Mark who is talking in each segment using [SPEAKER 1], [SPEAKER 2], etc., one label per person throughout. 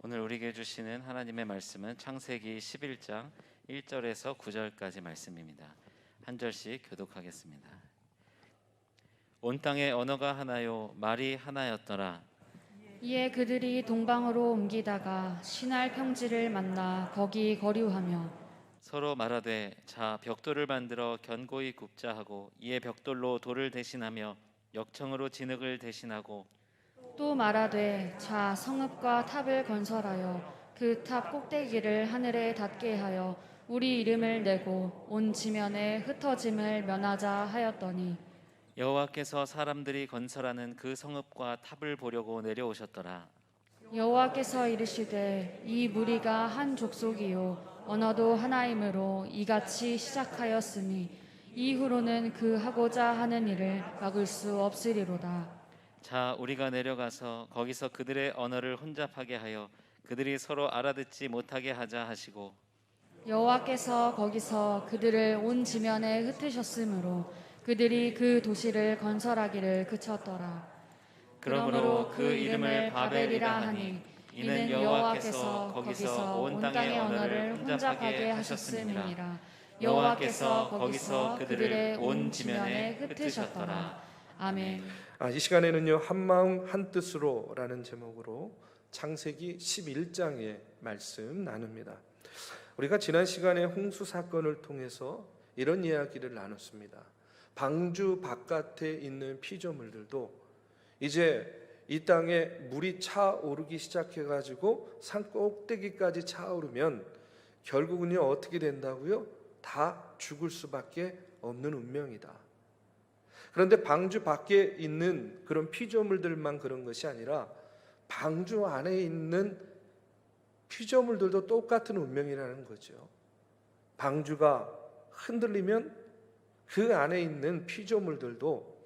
[SPEAKER 1] 오늘 우리에게 주시는 하나님의 말씀은 창세기 11장 1절에서 9절까지 말씀입니다. 한 절씩 교독하겠습니다. 온 땅에 언어가 하나요 말이 하나였더라.
[SPEAKER 2] 이에 그들이 동방으로 옮기다가 시날 평지를 만나 거기 거류하며
[SPEAKER 1] 서로 말하되 자 벽돌을 만들어 견고히 굽자 하고 이에 벽돌로 돌을 대신하며 역청으로 진흙을 대신하고
[SPEAKER 2] 또 말하되 자 성읍과 탑을 건설하여 그 탑 꼭대기를 하늘에 닿게 하여 우리 이름을 내고 온 지면에 흩어짐을 면하자 하였더니
[SPEAKER 1] 여호와께서 사람들이 건설하는 그 성읍과 탑을 보려고 내려오셨더라.
[SPEAKER 2] 여호와께서 이르시되 이 무리가 한 족속이요 언어도 하나이므로 이같이 시작하였으니 이후로는 그 하고자 하는 일을 막을 수 없으리로다.
[SPEAKER 1] 자 우리가 내려가서 거기서 그들의 언어를 혼잡하게 하여 그들이 서로 알아듣지 못하게 하자 하시고
[SPEAKER 2] 여호와께서 거기서 그들을 온 지면에 흩으셨으므로 그들이 그 도시를 건설하기를 그쳤더라.
[SPEAKER 1] 그러므로 그 이름을 바벨이라 하니 이는 여호와께서 거기서 온 땅의 언어를 혼잡하게 하셨음이니라. 여호와께서 거기서 그들을 온 지면에 흩으셨더라.
[SPEAKER 2] 아멘.
[SPEAKER 3] 이 시간에는요 한마음 한뜻으로라는 제목으로 창세기 11장의 말씀 나눕니다. 우리가 지난 시간에 홍수 사건을 통해서 이런 이야기를 나눴습니다. 방주 바깥에 있는 피조물들도 이제 이 땅에 물이 차오르기 시작해가지고 산 꼭대기까지 차오르면 결국은요 어떻게 된다고요? 다 죽을 수밖에 없는 운명이다. 그런데 방주 밖에 있는 그런 피조물들만 그런 것이 아니라 방주 안에 있는 피조물들도 똑같은 운명이라는 거죠. 방주가 흔들리면 그 안에 있는 피조물들도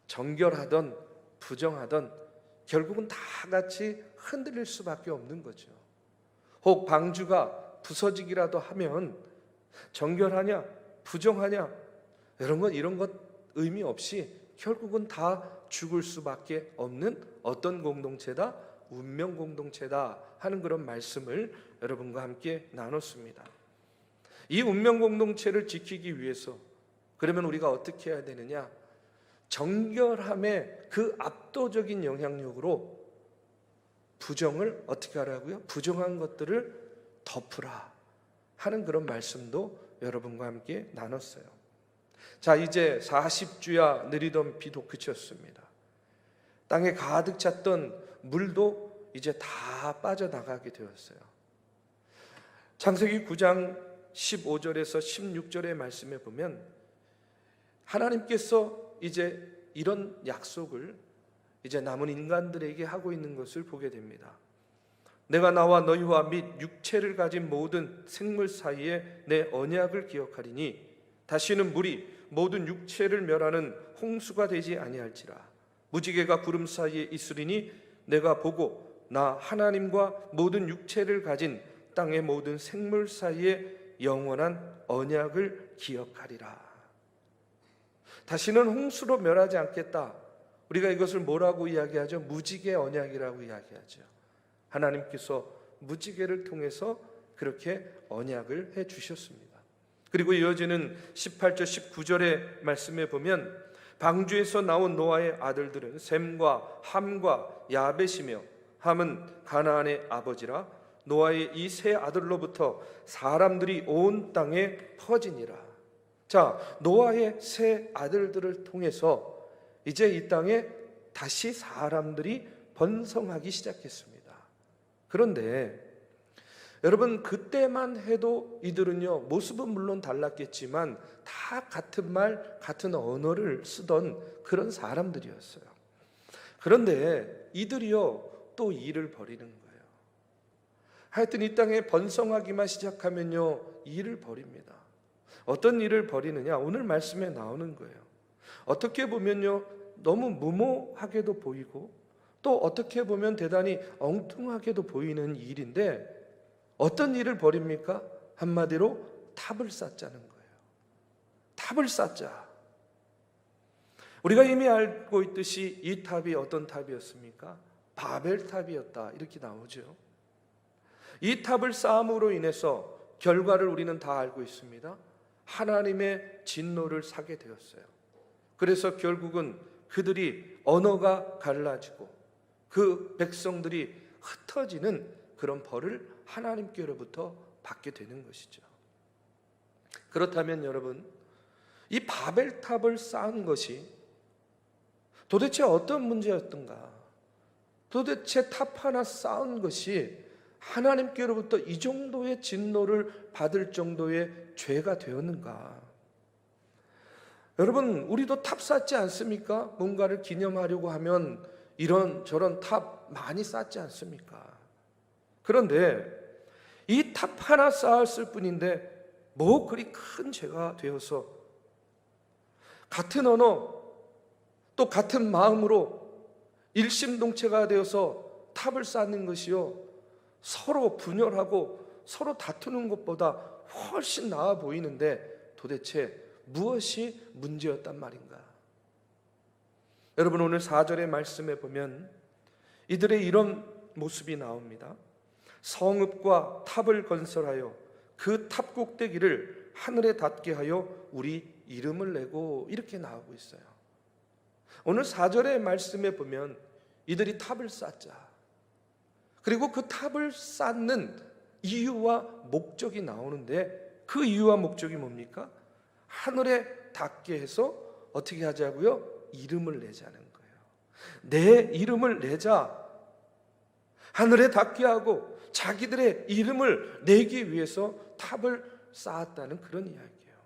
[SPEAKER 3] 정결하던 부정하던 결국은 다 같이 흔들릴 수밖에 없는 거죠. 혹 방주가 부서지기라도 하면 정결하냐 부정하냐 이런 것 의미 없이 결국은 다 죽을 수밖에 없는 어떤 공동체다? 운명 공동체다 하는 그런 말씀을 여러분과 함께 나눴습니다. 이 운명 공동체를 지키기 위해서 그러면 우리가 어떻게 해야 되느냐? 정결함의 그 압도적인 영향력으로 부정을 어떻게 하라고요? 부정한 것들을 덮으라 하는 그런 말씀도 여러분과 함께 나눴어요. 자, 이제 40주야 내리던 비도 그쳤습니다. 땅에 가득 찼던 물도 이제 다 빠져나가게 되었어요. 창세기 9장 15절에서 16절의 말씀에 보면 하나님께서 이제 이런 약속을 이제 남은 인간들에게 하고 있는 것을 보게 됩니다. 내가 나와 너희와 및 육체를 가진 모든 생물 사이에 내 언약을 기억하리니 다시는 물이 모든 육체를 멸하는 홍수가 되지 아니할지라. 무지개가 구름 사이에 있으리니 내가 보고 나 하나님과 모든 육체를 가진 땅의 모든 생물 사이에 영원한 언약을 기억하리라. 다시는 홍수로 멸하지 않겠다. 우리가 이것을 뭐라고 이야기하죠? 무지개 언약이라고 이야기하죠. 하나님께서 무지개를 통해서 그렇게 언약을 해 주셨습니다. 그리고 이어지는 18절 19절의 말씀에 보면 방주에서 나온 노아의 아들들은 셈과 함과 야벳이며 함은 가나안의 아버지라. 노아의 이 세 아들로부터 사람들이 온 땅에 퍼지니라. 자, 노아의 세 아들들을 통해서 이제 이 땅에 다시 사람들이 번성하기 시작했습니다. 그런데 여러분 그때만 해도 이들은요 모습은 물론 달랐겠지만 다 같은 말 같은 언어를 쓰던 그런 사람들이었어요. 그런데 이들이요 또 일을 벌이는 거예요. 하여튼 이 땅에 번성하기만 시작하면요 일을 벌입니다. 어떤 일을 벌이느냐? 오늘 말씀에 나오는 거예요. 어떻게 보면요 너무 무모하게도 보이고 또 어떻게 보면 대단히 엉뚱하게도 보이는 일인데 어떤 일을 벌입니까? 한마디로 탑을 쌓자는 거예요. 탑을 쌓자. 우리가 이미 알고 있듯이 이 탑이 어떤 탑이었습니까? 바벨탑이었다 이렇게 나오죠. 이 탑을 쌓음으로 인해서 결과를 우리는 다 알고 있습니다. 하나님의 진노를 사게 되었어요. 그래서 결국은 그들이 언어가 갈라지고 그 백성들이 흩어지는 그런 벌을 하나님께로부터 받게 되는 것이죠. 그렇다면 여러분, 이 바벨탑을 쌓은 것이 도대체 어떤 문제였던가? 도대체 탑 하나 쌓은 것이 하나님께로부터 이 정도의 진노를 받을 정도의 죄가 되었는가? 여러분, 우리도 탑 쌓지 않습니까? 뭔가를 기념하려고 하면 이런 저런 탑 많이 쌓지 않습니까? 그런데 이 탑 하나 쌓았을 뿐인데 뭐 그리 큰 죄가 되어서 같은 언어 또 같은 마음으로 일심동체가 되어서 탑을 쌓는 것이요, 서로 분열하고 서로 다투는 것보다 훨씬 나아 보이는데 도대체 무엇이 문제였단 말인가? 여러분, 오늘 4절의 말씀에 보면 이들의 이런 모습이 나옵니다. 성읍과 탑을 건설하여 그 탑 꼭대기를 하늘에 닿게 하여 우리 이름을 내고, 이렇게 나오고 있어요. 오늘 4절의 말씀에 보면 이들이 탑을 쌓자, 그리고 그 탑을 쌓는 이유와 목적이 나오는데 그 이유와 목적이 뭡니까? 하늘에 닿게 해서 어떻게 하자고요? 이름을 내자는 거예요. 내 이름을 내자. 하늘에 닿게 하고 자기들의 이름을 내기 위해서 탑을 쌓았다는 그런 이야기예요.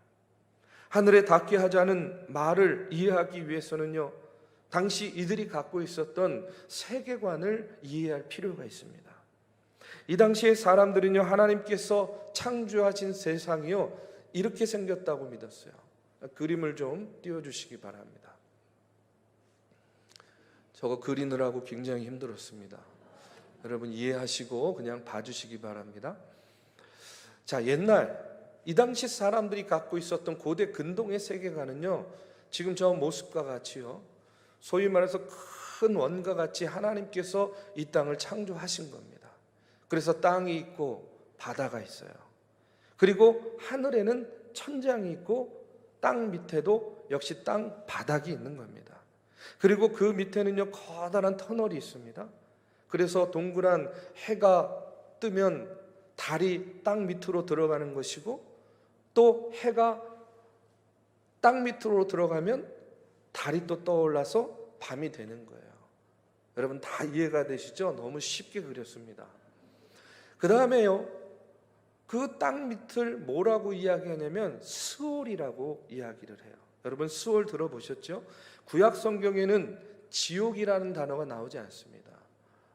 [SPEAKER 3] 하늘에 닿게 하자는 말을 이해하기 위해서는요, 당시 이들이 갖고 있었던 세계관을 이해할 필요가 있습니다. 이 당시의 사람들은요, 하나님께서 창조하신 세상이요, 이렇게 생겼다고 믿었어요. 그림을 좀 띄워주시기 바랍니다. 저거 그리느라고 굉장히 힘들었습니다. 여러분 이해하시고 그냥 봐주시기 바랍니다. 자, 옛날 이 당시 사람들이 갖고 있었던 고대 근동의 세계관은요, 지금 저 모습과 같이요, 소위 말해서 큰 원과 같이 하나님께서 이 땅을 창조하신 겁니다. 그래서 땅이 있고 바다가 있어요. 그리고 하늘에는 천장이 있고 땅 밑에도 역시 땅 바닥이 있는 겁니다. 그리고 그 밑에는요, 커다란 터널이 있습니다. 그래서 동그란 해가 뜨면 달이 땅 밑으로 들어가는 것이고, 또 해가 땅 밑으로 들어가면 달이 또 떠올라서 밤이 되는 거예요. 여러분 다 이해가 되시죠? 너무 쉽게 그렸습니다. 그 다음에요, 그 땅 밑을 뭐라고 이야기하냐면 스올이라고 이야기를 해요. 여러분 스올 들어보셨죠? 구약 성경에는 지옥이라는 단어가 나오지 않습니다.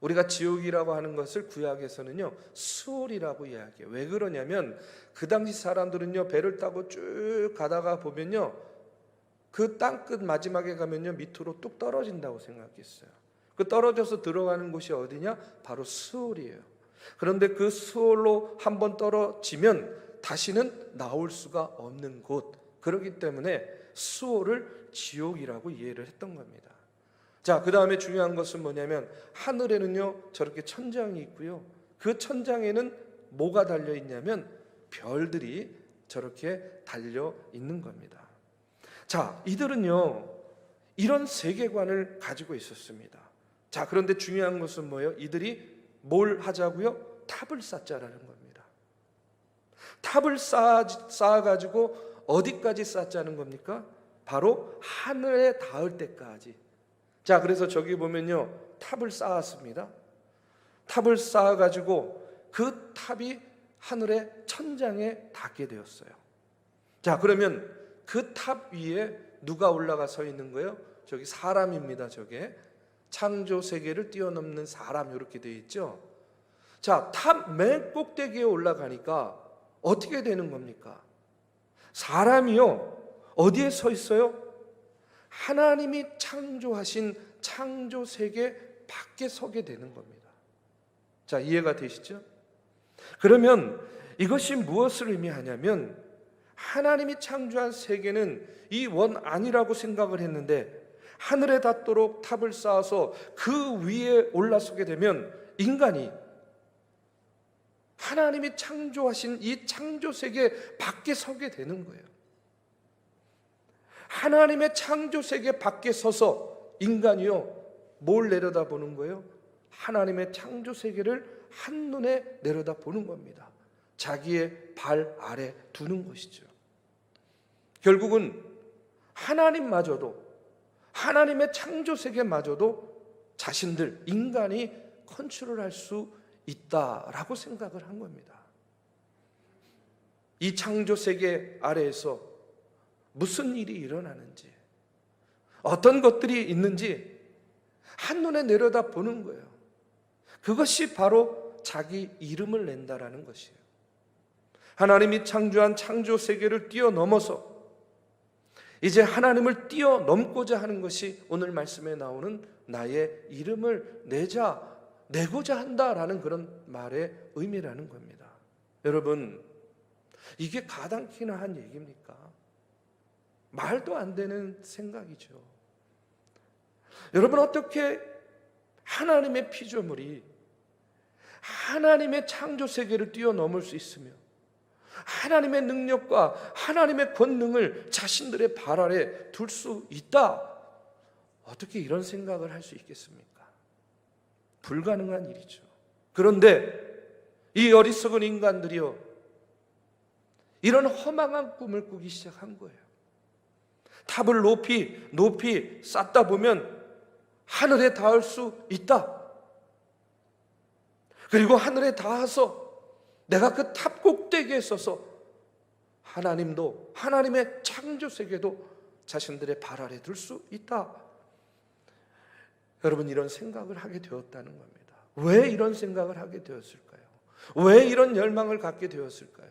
[SPEAKER 3] 우리가 지옥이라고 하는 것을 구약에서는요, 스올이라고 이야기해요. 왜 그러냐면 그 당시 사람들은요, 배를 타고 쭉 가다가 보면요, 그 땅끝 마지막에 가면요, 밑으로 뚝 떨어진다고 생각했어요. 그 떨어져서 들어가는 곳이 어디냐? 바로 스올이에요. 그런데 그 스올로 한번 떨어지면 다시는 나올 수가 없는 곳, 그렇기 때문에 스올을 지옥이라고 이해를 했던 겁니다. 자, 그 다음에 중요한 것은 뭐냐면 하늘에는요, 저렇게 천장이 있고요, 그 천장에는 뭐가 달려 있냐면 별들이 저렇게 달려 있는 겁니다. 자, 이들은요, 이런 세계관을 가지고 있었습니다. 자, 그런데 중요한 것은 뭐예요? 이들이 뭘 하자고요? 탑을 쌓자라는 겁니다. 탑을 쌓아가지고 어디까지 쌓자는 겁니까? 바로 하늘에 닿을 때까지. 자, 그래서 저기 보면요, 탑을 쌓았습니다. 탑을 쌓아가지고 그 탑이 하늘의 천장에 닿게 되었어요. 자, 그러면 그 탑 위에 누가 올라가 서 있는 거예요? 저기 사람입니다. 저게 창조 세계를 뛰어넘는 사람, 이렇게 되어 있죠. 자, 탑 맨 꼭대기에 올라가니까 어떻게 되는 겁니까? 사람이요, 어디에 서 있어요? 하나님이 창조하신 창조 세계 밖에 서게 되는 겁니다. 자, 이해가 되시죠? 그러면 이것이 무엇을 의미하냐면 하나님이 창조한 세계는 이 원 아니라고 생각을 했는데 하늘에 닿도록 탑을 쌓아서 그 위에 올라서게 되면 인간이 하나님이 창조하신 이 창조 세계 밖에 서게 되는 거예요. 하나님의 창조 세계 밖에 서서 인간이요, 뭘 내려다보는 거예요? 하나님의 창조 세계를 한눈에 내려다보는 겁니다. 자기의 발 아래 두는 것이죠. 결국은 하나님마저도, 하나님의 창조 세계마저도 자신들, 인간이 컨트롤할 수 있다라고 생각을 한 겁니다. 이 창조 세계 아래에서 무슨 일이 일어나는지, 어떤 것들이 있는지 한눈에 내려다보는 거예요. 그것이 바로 자기 이름을 낸다라는 것이에요. 하나님이 창조한 창조 세계를 뛰어넘어서 이제 하나님을 뛰어넘고자 하는 것이 오늘 말씀에 나오는 나의 이름을 내고자 한다라는 그런 말의 의미라는 겁니다. 여러분, 이게 가당키나 한 얘기입니까? 말도 안 되는 생각이죠. 여러분, 어떻게 하나님의 피조물이 하나님의 창조 세계를 뛰어넘을 수 있으며 하나님의 능력과 하나님의 권능을 자신들의 발 아래 둘 수 있다? 어떻게 이런 생각을 할 수 있겠습니까? 불가능한 일이죠. 그런데 이 어리석은 인간들이요, 이런 허망한 꿈을 꾸기 시작한 거예요. 탑을 높이 쌓다 보면 하늘에 닿을 수 있다. 그리고 하늘에 닿아서 내가 그 탑 꼭대기에 서서 하나님도, 하나님의 창조 세계도 자신들의 발 아래 둘 수 있다. 여러분, 이런 생각을 하게 되었다는 겁니다. 왜 이런 생각을 하게 되었을까요? 왜 이런 열망을 갖게 되었을까요?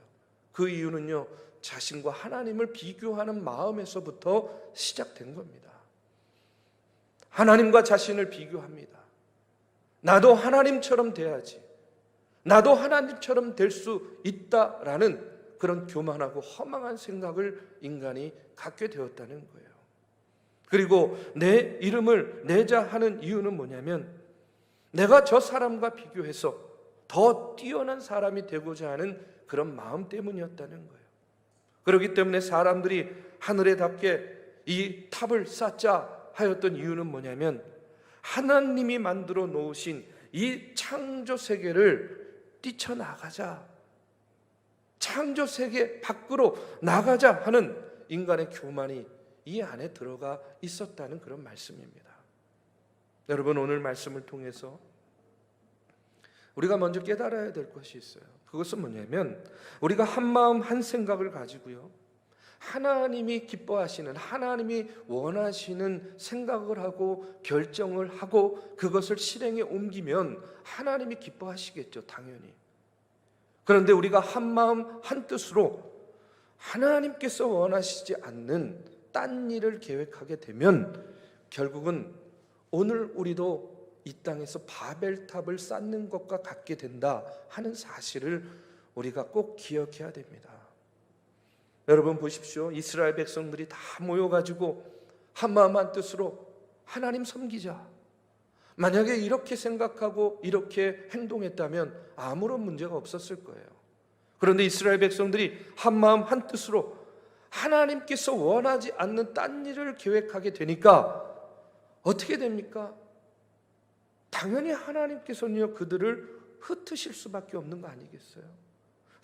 [SPEAKER 3] 그 이유는요, 자신과 하나님을 비교하는 마음에서부터 시작된 겁니다. 하나님과 자신을 비교합니다. 나도 하나님처럼 돼야지, 나도 하나님처럼 될 수 있다라는 그런 교만하고 허망한 생각을 인간이 갖게 되었다는 거예요. 그리고 내 이름을 내자 하는 이유는 뭐냐면, 내가 저 사람과 비교해서 더 뛰어난 사람이 되고자 하는 그런 마음 때문이었다는 거예요. 그렇기 때문에 사람들이 하늘에 닿게 이 탑을 쌓자 하였던 이유는 뭐냐면, 하나님이 만들어 놓으신 이 창조 세계를 뛰쳐나가자, 창조 세계 밖으로 나가자 하는 인간의 교만이 이 안에 들어가 있었다는 그런 말씀입니다. 여러분, 오늘 말씀을 통해서 우리가 먼저 깨달아야 될 것이 있어요. 그것은 뭐냐면, 우리가 한 마음 한 생각을 가지고요, 하나님이 기뻐하시는, 하나님이 원하시는 생각을 하고 결정을 하고 그것을 실행에 옮기면 하나님이 기뻐하시겠죠, 당연히. 그런데 우리가 한 마음 한 뜻으로 하나님께서 원하시지 않는 딴 일을 계획하게 되면 결국은 오늘 우리도 이 땅에서 바벨탑을 쌓는 것과 같게 된다 하는 사실을 우리가 꼭 기억해야 됩니다. 여러분 보십시오. 이스라엘 백성들이 다 모여가지고 한마음 한뜻으로 하나님 섬기자, 만약에 이렇게 생각하고 이렇게 행동했다면 아무런 문제가 없었을 거예요. 그런데 이스라엘 백성들이 한마음 한뜻으로 하나님께서 원하지 않는 딴 일을 계획하게 되니까 어떻게 됩니까? 당연히 하나님께서는요, 그들을 흩으실 수밖에 없는 거 아니겠어요?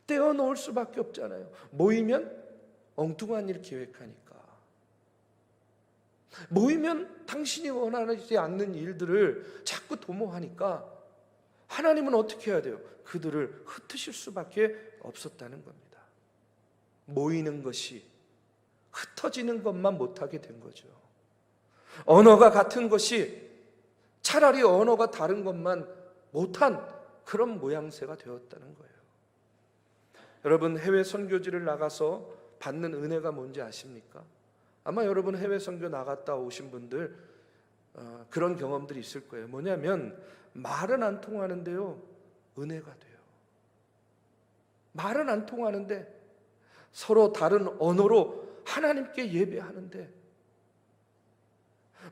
[SPEAKER 3] 떼어놓을 수밖에 없잖아요. 모이면 엉뚱한 일 계획하니까, 모이면 당신이 원하지 않는 일들을 자꾸 도모하니까 하나님은 어떻게 해야 돼요? 그들을 흩으실 수밖에 없었다는 겁니다. 모이는 것이 흩어지는 것만 못하게 된 거죠. 언어가 같은 것이 차라리 언어가 다른 것만 못한 그런 모양새가 되었다는 거예요. 여러분, 해외 선교지를 나가서 받는 은혜가 뭔지 아십니까? 아마 여러분 해외 선교 나갔다 오신 분들 그런 경험들이 있을 거예요. 뭐냐면 말은 안 통하는데요, 은혜가 돼요. 말은 안 통하는데 서로 다른 언어로 하나님께 예배하는데,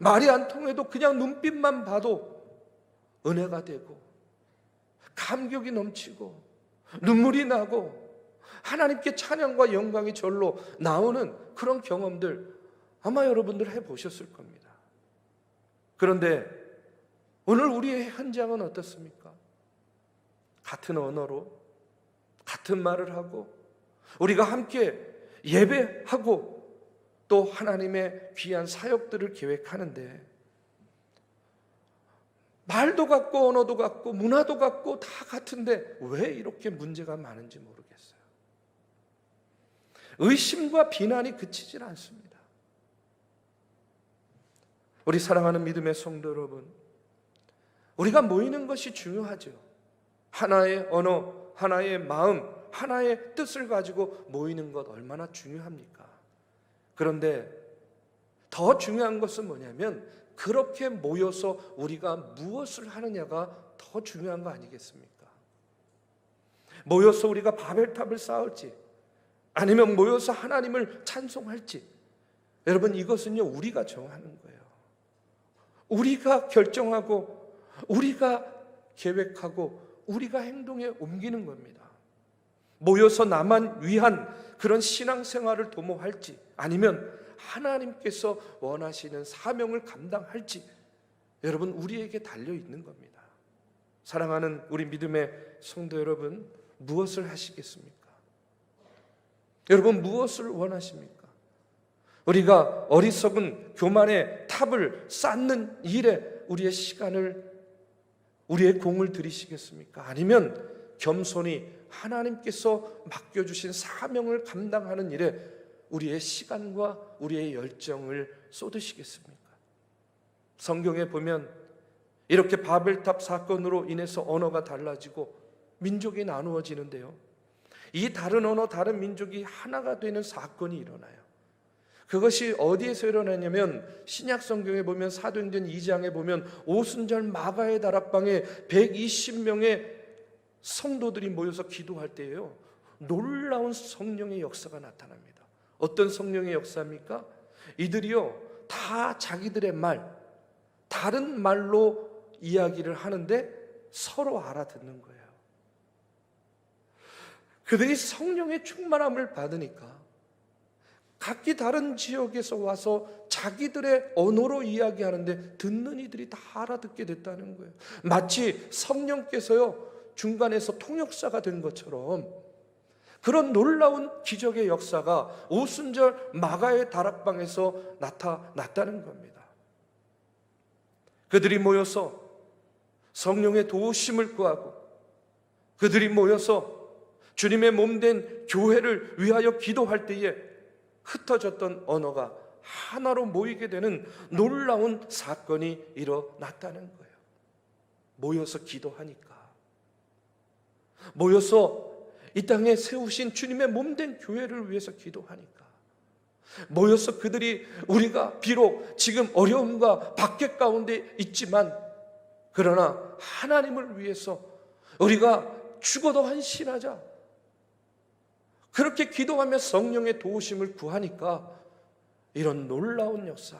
[SPEAKER 3] 말이 안 통해도 그냥 눈빛만 봐도 은혜가 되고 감격이 넘치고 눈물이 나고 하나님께 찬양과 영광이 절로 나오는 그런 경험들 아마 여러분들 해보셨을 겁니다. 그런데 오늘 우리의 현장은 어떻습니까? 같은 언어로 같은 말을 하고 우리가 함께 예배하고 또 하나님의 귀한 사역들을 계획하는데 말도 같고 언어도 같고 문화도 같고 다 같은데 왜 이렇게 문제가 많은지 모르겠어요. 의심과 비난이 그치질 않습니다. 우리 사랑하는 믿음의 성도 여러분, 우리가 모이는 것이 중요하죠. 하나의 언어, 하나의 마음, 하나의 뜻을 가지고 모이는 것 얼마나 중요합니까? 그런데 더 중요한 것은 뭐냐면 그렇게 모여서 우리가 무엇을 하느냐가 더 중요한 거 아니겠습니까? 모여서 우리가 바벨탑을 쌓을지 아니면 모여서 하나님을 찬송할지, 여러분 이것은요 우리가 정하는 거예요. 우리가 결정하고 우리가 계획하고 우리가 행동에 옮기는 겁니다. 모여서 나만 위한 그런 신앙생활을 도모할지 아니면 하나님께서 원하시는 사명을 감당할지, 여러분 우리에게 달려 있는 겁니다. 사랑하는 우리 믿음의 성도 여러분, 무엇을 하시겠습니까? 여러분 무엇을 원하십니까? 우리가 어리석은 교만의 탑을 쌓는 일에 우리의 시간을, 우리의 공을 들이시겠습니까? 아니면 겸손히 하나님께서 맡겨주신 사명을 감당하는 일에 우리의 시간과 우리의 열정을 쏟으시겠습니까? 성경에 보면 이렇게 바벨탑 사건으로 인해서 언어가 달라지고 민족이 나누어지는데요, 이 다른 언어, 다른 민족이 하나가 되는 사건이 일어나요. 그것이 어디에서 일어나냐면 신약 성경에 보면 사도행전 2장에 보면 오순절 마가의 다락방에 120명의 성도들이 모여서 기도할 때예요. 놀라운 성령의 역사가 나타납니다. 어떤 성령의 역사입니까? 이들이요 다 자기들의 말, 다른 말로 이야기를 하는데 서로 알아듣는 거예요. 그들이 성령의 충만함을 받으니까 각기 다른 지역에서 와서 자기들의 언어로 이야기하는데 듣는 이들이 다 알아듣게 됐다는 거예요. 마치 성령께서요 중간에서 통역사가 된 것처럼 그런 놀라운 기적의 역사가 오순절 마가의 다락방에서 나타났다는 겁니다. 그들이 모여서 성령의 도우심을 구하고 그들이 모여서 주님의 몸된 교회를 위하여 기도할 때에 흩어졌던 언어가 하나로 모이게 되는 놀라운 사건이 일어났다는 거예요. 모여서 기도하니까, 모여서 이 땅에 세우신 주님의 몸된 교회를 위해서 기도하니까, 모여서 그들이 우리가 비록 지금 어려움과 박해 가운데 있지만 그러나 하나님을 위해서 우리가 죽어도 헌신하자, 그렇게 기도하며 성령의 도우심을 구하니까 이런 놀라운 역사,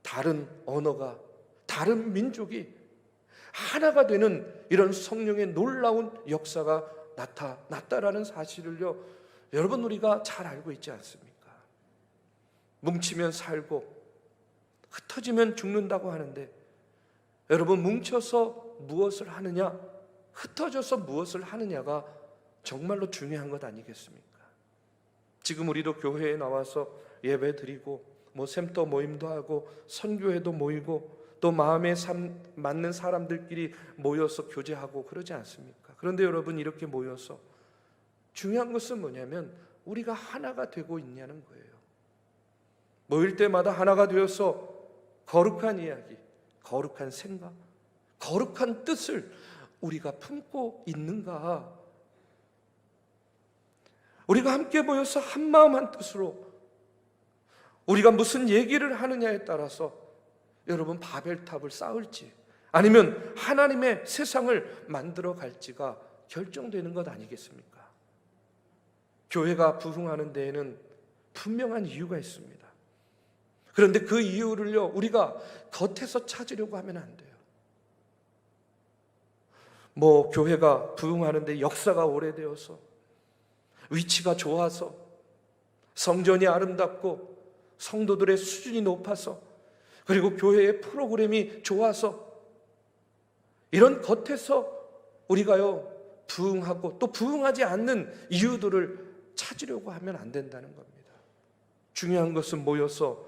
[SPEAKER 3] 다른 언어가, 다른 민족이 하나가 되는 이런 성령의 놀라운 역사가 나타났다라는 사실을요 여러분 우리가 잘 알고 있지 않습니까? 뭉치면 살고 흩어지면 죽는다고 하는데, 여러분 뭉쳐서 무엇을 하느냐, 흩어져서 무엇을 하느냐가 정말로 중요한 것 아니겠습니까? 지금 우리도 교회에 나와서 예배 드리고 샘터 모임도 하고 선교회도 모이고 또 마음에 맞는 사람들끼리 모여서 교제하고 그러지 않습니까? 그런데 여러분 이렇게 모여서 중요한 것은 뭐냐면 우리가 하나가 되고 있냐는 거예요. 모일 때마다 하나가 되어서 거룩한 이야기, 거룩한 생각, 거룩한 뜻을 우리가 품고 있는가? 우리가 함께 모여서 한 마음 한 뜻으로 우리가 무슨 얘기를 하느냐에 따라서 여러분 바벨탑을 쌓을지 아니면 하나님의 세상을 만들어 갈지가 결정되는 것 아니겠습니까? 교회가 부흥하는 데에는 분명한 이유가 있습니다. 그런데 그 이유를요 우리가 겉에서 찾으려고 하면 안 돼요. 뭐 교회가 부흥하는데 역사가 오래되어서 위치가 좋아서 성전이 아름답고 성도들의 수준이 높아서 그리고 교회의 프로그램이 좋아서 이런 겉에서 우리가요 부흥하고 또 부흥하지 않는 이유들을 찾으려고 하면 안 된다는 겁니다. 중요한 것은 모여서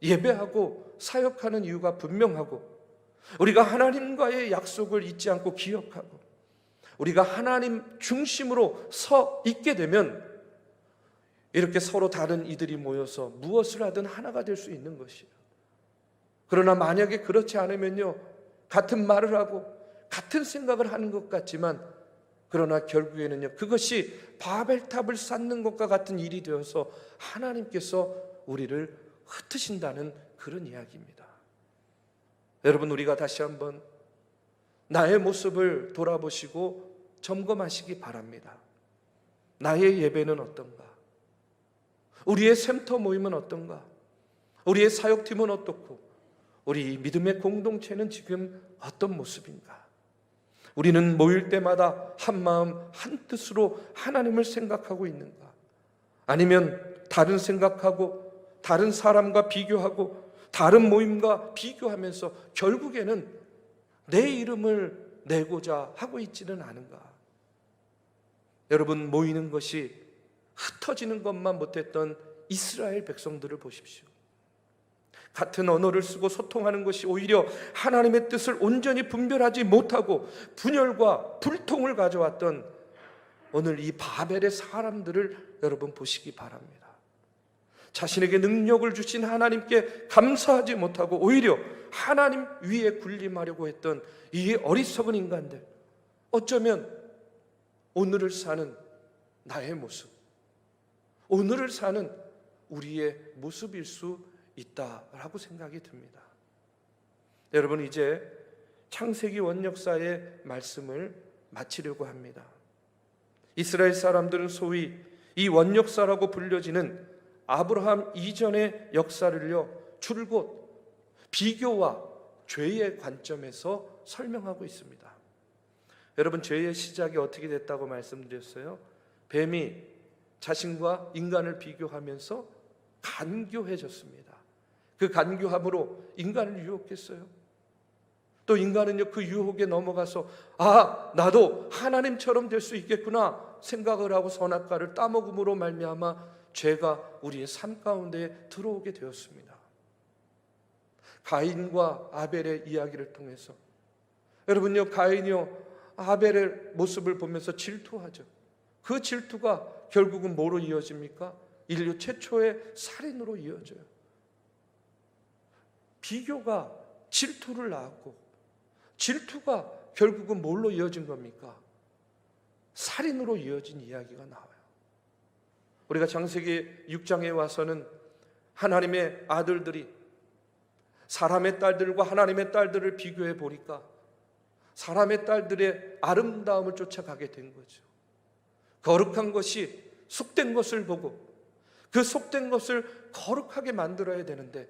[SPEAKER 3] 예배하고 사역하는 이유가 분명하고 우리가 하나님과의 약속을 잊지 않고 기억하고 우리가 하나님 중심으로 서 있게 되면 이렇게 서로 다른 이들이 모여서 무엇을 하든 하나가 될 수 있는 것이에요. 그러나 만약에 그렇지 않으면요 같은 말을 하고 같은 생각을 하는 것 같지만 그러나 결국에는요 그것이 바벨탑을 쌓는 것과 같은 일이 되어서 하나님께서 우리를 흩으신다는 그런 이야기입니다. 여러분, 우리가 다시 한번 나의 모습을 돌아보시고 점검하시기 바랍니다. 나의 예배는 어떤가? 우리의 샘터 모임은 어떤가? 우리의 사역팀은 어떻고 우리 믿음의 공동체는 지금 어떤 모습인가? 우리는 모일 때마다 한 마음 한 뜻으로 하나님을 생각하고 있는가? 아니면 다른 생각하고 다른 사람과 비교하고 다른 모임과 비교하면서 결국에는 내 이름을 내고자 하고 있지는 않은가? 여러분, 모이는 것이 흩어지는 것만 못했던 이스라엘 백성들을 보십시오. 같은 언어를 쓰고 소통하는 것이 오히려 하나님의 뜻을 온전히 분별하지 못하고 분열과 불통을 가져왔던 오늘 이 바벨의 사람들을 여러분 보시기 바랍니다. 자신에게 능력을 주신 하나님께 감사하지 못하고 오히려 하나님 위에 군림하려고 했던 이 어리석은 인간들, 어쩌면 오늘을 사는 나의 모습, 오늘을 사는 우리의 모습일 수 있다라고 생각이 듭니다. 여러분, 이제 창세기 원역사의 말씀을 마치려고 합니다. 이스라엘 사람들은 소위 이 원역사라고 불려지는 아브라함 이전의 역사를요 줄곧 비교와 죄의 관점에서 설명하고 있습니다. 여러분, 죄의 시작이 어떻게 됐다고 말씀드렸어요? 뱀이 자신과 인간을 비교하면서 간교해졌습니다. 그 간교함으로 인간을 유혹했어요. 또 인간은요 그 유혹에 넘어가서 나도 하나님처럼 될 수 있겠구나 생각을 하고 선악과를 따먹음으로 말미암아 죄가 우리의 삶 가운데 들어오게 되었습니다. 가인과 아벨의 이야기를 통해서 여러분요, 가인이요 아벨의 모습을 보면서 질투하죠. 그 질투가 결국은 뭐로 이어집니까? 인류 최초의 살인으로 이어져요. 비교가 질투를 낳았고 질투가 결국은 뭘로 이어진 겁니까? 살인으로 이어진 이야기가 나와요. 우리가 창세기 6장에 와서는 하나님의 아들들이 사람의 딸들과 하나님의 딸들을 비교해 보니까 사람의 딸들의 아름다움을 쫓아가게 된 거죠. 거룩한 것이 속된 것을 보고 그 속된 것을 거룩하게 만들어야 되는데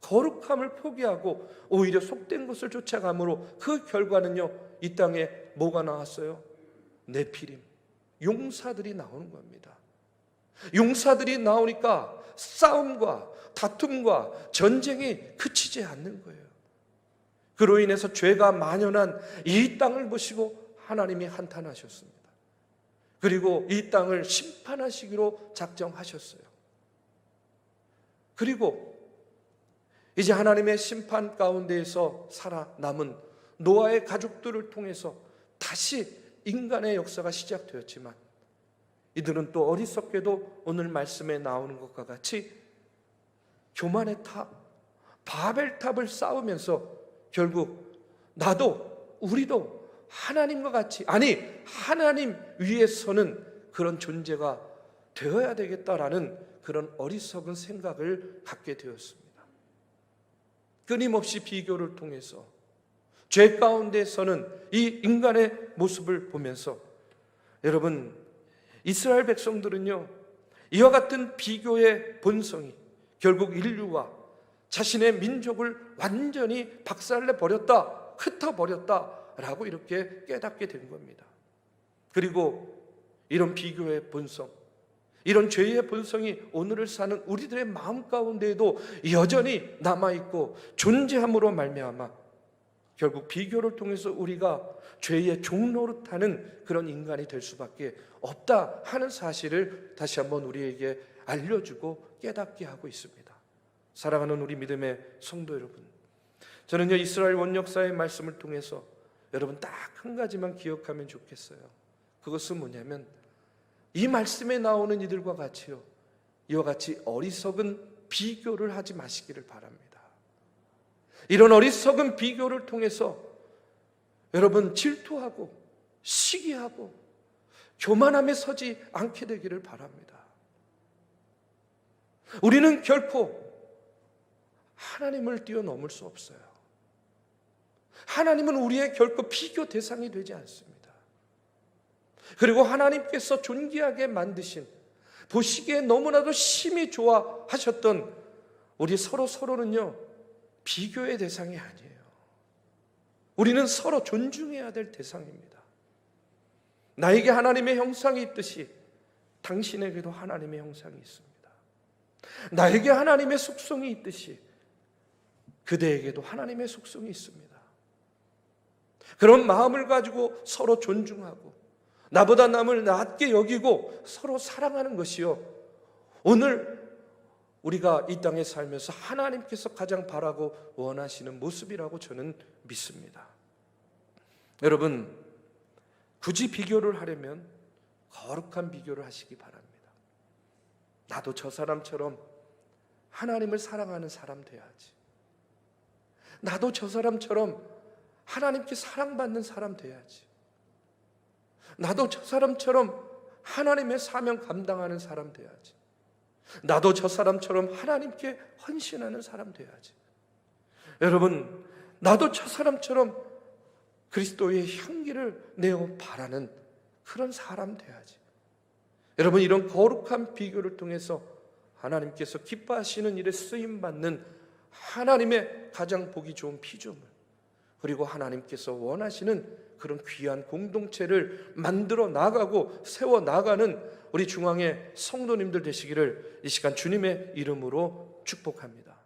[SPEAKER 3] 거룩함을 포기하고 오히려 속된 것을 쫓아감으로 그 결과는요 이 땅에 뭐가 나왔어요? 네피림, 용사들이 나오는 겁니다. 용사들이 나오니까 싸움과 다툼과 전쟁이 그치지 않는 거예요. 그로 인해서 죄가 만연한 이 땅을 보시고 하나님이 한탄하셨습니다. 그리고 이 땅을 심판하시기로 작정하셨어요. 그리고 이제 하나님의 심판 가운데에서 살아남은 노아의 가족들을 통해서 다시 인간의 역사가 시작되었지만 이들은 또 어리석게도 오늘 말씀에 나오는 것과 같이 교만의 탑, 바벨탑을 쌓으면서 결국 나도 우리도 하나님과 같이, 아니 하나님 위에 서는 그런 존재가 되어야 되겠다라는 그런 어리석은 생각을 갖게 되었습니다. 끊임없이 비교를 통해서 죄 가운데 서는 이 인간의 모습을 보면서 여러분, 이스라엘 백성들은요 이와 같은 비교의 본성이 결국 인류와 자신의 민족을 완전히 박살내 버렸다, 흩어버렸다 라고 이렇게 깨닫게 된 겁니다. 그리고 이런 비교의 본성, 이런 죄의 본성이 오늘을 사는 우리들의 마음 가운데에도 여전히 남아있고 존재함으로 말미암아 결국 비교를 통해서 우리가 죄의 종노릇하는 그런 인간이 될 수밖에 없다 하는 사실을 다시 한번 우리에게 알려주고 깨닫게 하고 있습니다. 사랑하는 우리 믿음의 성도 여러분, 저는요 이스라엘 원역사의 말씀을 통해서 여러분 딱 한 가지만 기억하면 좋겠어요. 그것은 뭐냐면 이 말씀에 나오는 이들과 같이요, 이와 같이 어리석은 비교를 하지 마시기를 바랍니다. 이런 어리석은 비교를 통해서 여러분 질투하고 시기하고 교만함에 서지 않게 되기를 바랍니다. 우리는 결코 하나님을 뛰어넘을 수 없어요. 하나님은 우리의 결코 비교 대상이 되지 않습니다. 그리고 하나님께서 존귀하게 만드신, 보시기에 너무나도 심히 좋아하셨던 우리 서로는요 비교의 대상이 아니에요. 우리는 서로 존중해야 될 대상입니다. 나에게 하나님의 형상이 있듯이 당신에게도 하나님의 형상이 있습니다. 나에게 하나님의 속성이 있듯이 그대에게도 하나님의 속성이 있습니다. 그런 마음을 가지고 서로 존중하고 나보다 남을 낮게 여기고 서로 사랑하는 것이요, 오늘 우리가 이 땅에 살면서 하나님께서 가장 바라고 원하시는 모습이라고 저는 믿습니다. 여러분, 굳이 비교를 하려면 거룩한 비교를 하시기 바랍니다. 나도 저 사람처럼 하나님을 사랑하는 사람 돼야지. 나도 저 사람처럼 하나님께 사랑받는 사람 돼야지. 나도 저 사람처럼 하나님의 사명 감당하는 사람 돼야지. 나도 저 사람처럼 하나님께 헌신하는 사람 돼야지. 여러분, 나도 저 사람처럼 그리스도의 향기를 내어 바라는 그런 사람 돼야지. 여러분, 이런 거룩한 비교를 통해서 하나님께서 기뻐하시는 일에 쓰임받는 하나님의 가장 보기 좋은 피조물, 그리고 하나님께서 원하시는 그런 귀한 공동체를 만들어 나가고 세워 나가는 우리 중앙의 성도님들 되시기를 이 시간 주님의 이름으로 축복합니다.